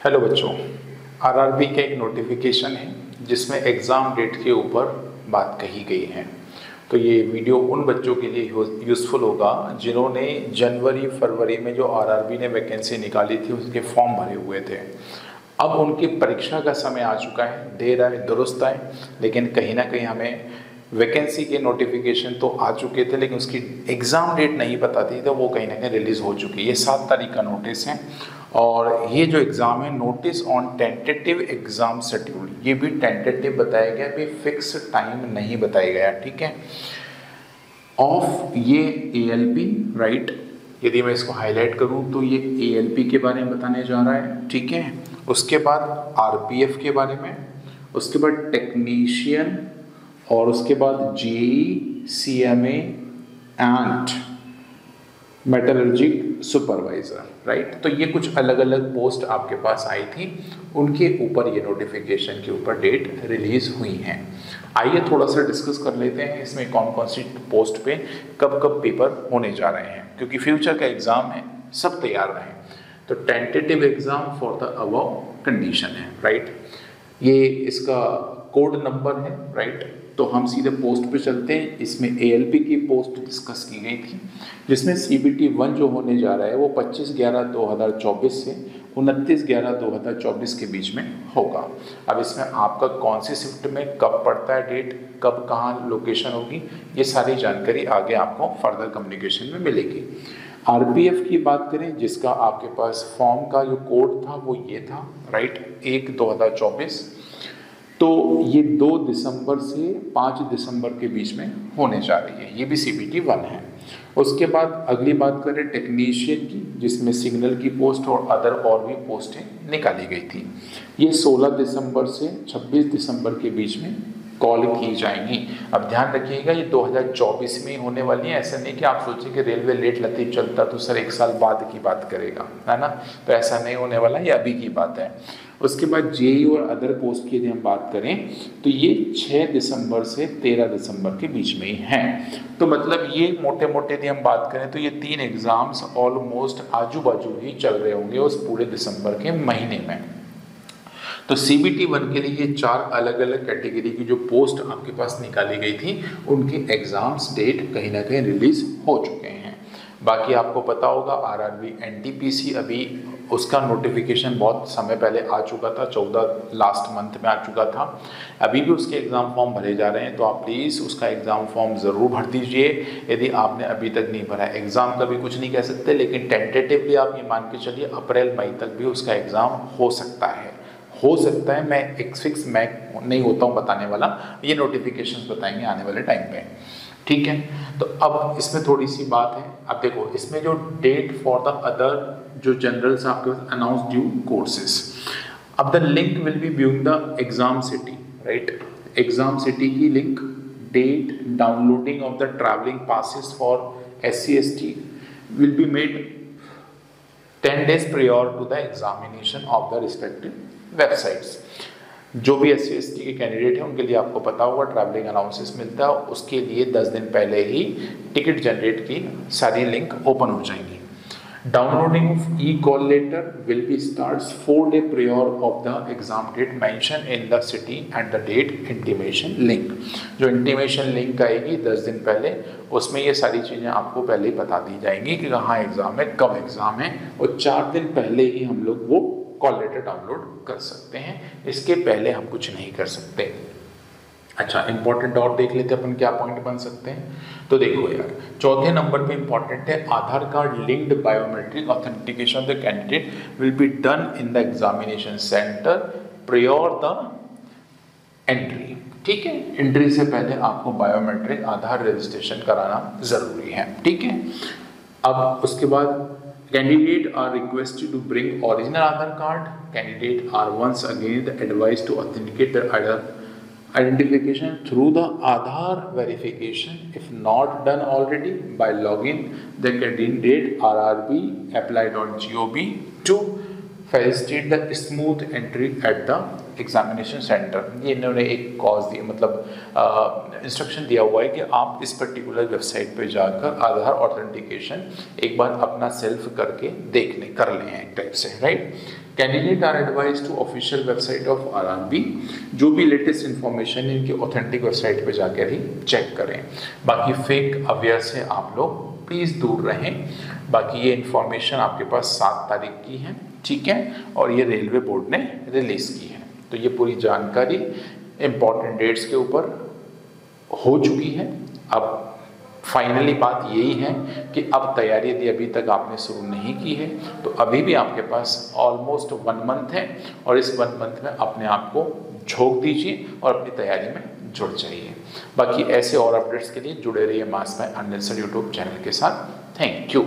Hello बच्चों, RRB का एक नोटिफिकेशन है जिसमें एग्ज़ाम डेट के ऊपर बात कही गई है। तो ये वीडियो उन बच्चों के लिए यूज़फुल होगा जिन्होंने जनवरी फरवरी में जो आरआरबी ने वैकेंसी निकाली थी उसके फॉर्म भरे हुए थे। अब उनकी परीक्षा का समय आ चुका है, देर आए दुरुस्त आए, लेकिन कहीं ना कहीं हमें वैकेंसी के नोटिफिकेशन तो आ चुके थे लेकिन उसकी एग्ज़ाम डेट नहीं पता थी, तो वो कहीं ना कहीं रिलीज़ हो चुकी है। ये 7 तारीख का नोटिस है और ये जो एग्ज़ाम है, notice on tentative exam schedule, ये भी टेंटेटिव बताया गया, भी फिक्स टाइम नहीं बताया गया, ठीक है। ऑफ ये एएलपी, राइट, यदि मैं इसको हाईलाइट करूं तो ये एएलपी के बारे में बताने जा रहा है, ठीक है। उसके बाद आरपीएफ के बारे में, उसके बाद टेक्नीशियन और उसके बाद JE, CMA and metallurgic supervisor, right. तो ये कुछ अलग अलग पोस्ट आपके पास आई थी, उनके ऊपर ये नोटिफिकेशन के ऊपर डेट रिलीज हुई हैं। आइए थोड़ा सा डिस्कस कर लेते हैं इसमें कौन कौन सी पोस्ट पे कब कब पेपर होने जा रहे हैं, क्योंकि फ्यूचर का एग्जाम है, सब तैयार रहें। तो tentative exam for the above condition है, राइट। ये इसका कोड नंबर है, राइट। तो हम सीधे पोस्ट पे चलते हैं। इसमें एएलपी की पोस्ट डिस्कस की गई थी, जिसमें सीबीटी 1 जो होने जा रहा है वो 25/11/2024 से 29/11/2024 के बीच में होगा। अब इसमें आपका कौन सी शिफ्ट में कब पड़ता है डेट, कब कहाँ लोकेशन होगी, ये सारी जानकारी आगे आपको फर्दर कम्युनिकेशन में मिलेगी। आरपीएफ की बात करें, जिसका आपके पास फॉर्म का जो कोड था वो ये था, राइट, 1/2024। तो ये 2 दिसंबर से 5 दिसंबर के बीच में होने जा रही है, ये भी सीबीटी 1 है। उसके बाद अगली बात करें टेक्नीशियन की, जिसमें सिग्नल की पोस्ट और अदर और भी पोस्टें निकाली गई थी। ये 16 दिसंबर से 26 दिसंबर के बीच में कॉल की जाएंगी। अब ध्यान रखिएगा, ये 2024 में ही होने वाली है। ऐसा नहीं कि आप सोचें कि रेलवे लेट लतीफ़ चलता तो सर 1 साल बाद की बात करेगा, है ना, तो ऐसा नहीं होने वाला, ये अभी की बात है। उसके बाद जेई और अदर पोस्ट की यदि हम बात करें तो ये 6 दिसंबर से 13 दिसंबर के बीच में ही हैं। तो मतलब ये मोटे मोटे यदि हम बात करें तो ये 3 एग्जाम्स ऑलमोस्ट आजू बाजू ही चल रहे होंगे उस पूरे दिसंबर के महीने में। तो सीबीटी 1 के लिए ये 4 अलग अलग कैटेगरी की जो पोस्ट आपके पास निकाली गई थी, उनके एग्जाम्स डेट कहीं ना कहीं रिलीज हो चुके हैं। बाकी आपको पता होगा आरआरबी एनटीपीसी, अभी उसका नोटिफिकेशन बहुत समय पहले आ चुका था, 14 लास्ट मंथ में आ चुका था। अभी भी उसके एग्ज़ाम फॉर्म भरे जा रहे हैं, तो आप प्लीज़ उसका एग्ज़ाम फॉर्म ज़रूर भर दीजिए यदि आपने अभी तक नहीं भरा। एग्ज़ाम का भी कुछ नहीं कह सकते, लेकिन टेंटेटिवली आप ये मान के चलिए अप्रैल मई तक भी उसका एग्ज़ाम हो सकता है, हो सकता है। मैं एक फिक्स मैं नहीं होता हूँ बताने वाला, ये नोटिफिकेशंस बताएंगे आने वाले टाइम पे, ठीक है। तो अब इसमें थोड़ी सी बात है। अब देखो, इसमें जो डेट फॉर द अदर जो जनरल्स आपके पास अनाउंस ड्यू कोर्सेज, अब the link will be viewing the exam city, right. Exam city की link, date, downloading of the travelling passes for SC/ST will be made 10 days prior to the examination of the respective websites। जो भी SC/ST के candidate हैं उनके लिए आपको पता होगा ट्रैवलिंग अलाउंसेस मिलता है, उसके लिए 10 दिन पहले ही टिकट जनरेट की सारी लिंक ओपन हो जाएंगी। Downloading of e call letter will be starts 4 days prior of the exam date mentioned in the city and the date intimation link। जो इंटीमेशन लिंक आएगी 10 दिन पहले, उसमें ये सारी चीज़ें आपको पहले ही बता दी जाएंगी कि कहाँ एग्ज़ाम है, कब एग्ज़ाम है, और 4 दिन पहले ही हम लोग वो कॉल लेटर डाउनलोड कर सकते हैं। इसके पहले हम कुछ नहीं कर सकते। अच्छा, इंपॉर्टेंट और देख लेते हैं अपन क्या पॉइंट बन सकते हैं। तो देखो यार, चौथे नंबर पे इंपॉर्टेंट है Aadhaar card linked biometric authentication of the candidate will be done in the examination centre prior the entry, ठीक है। एंट्री से पहले आपको बायोमेट्रिक आधार रजिस्ट्रेशन कराना जरूरी है, ठीक है। अब उसके बाद candidate are requested to bring original Aadhaar card. Candidate are once again advised to authenticate their identification through the Aadhaar verification if not done already by logging the candidate rrbapply.gov to facilitate the smooth entry at the examination centre. ये इन्होंने एक cause दिया, मतलब instruction दिया हुआ है कि आप इस पर्टिकुलर वेबसाइट पे जाकर आधार ऑथेंटिकेशन एक बार अपना सेल्फ करके कर लें एक टाइप से, right. Candidate are advise to official website of RRB, जो भी लेटेस्ट इन्फॉर्मेशन इनकी ऑथेंटिक वेबसाइट पे जाकर ही चेक करें। बाकी फेक अवेयर से आप लोग प्लीज़ दूर रहें। बाकी ये इन्फॉर्मेशन आपके पास 7 तारीख की है, ठीक है, और ये रेलवे बोर्ड ने रिलीज़ की है। तो ये पूरी जानकारी इम्पॉर्टेंट डेट्स के ऊपर हो चुकी है। अब फाइनली बात यही है कि अब तैयारी यदि अभी तक आपने शुरू नहीं की है तो अभी भी आपके पास ऑलमोस्ट 1 मंथ है, और इस 1 मंथ में अपने आप को झोंक दीजिए और अपनी तैयारी में जुड़ जाइए। बाकी ऐसे और अपडेट्स के लिए जुड़े रहिए mass by Anil sir YouTube channel के साथ। Thank you.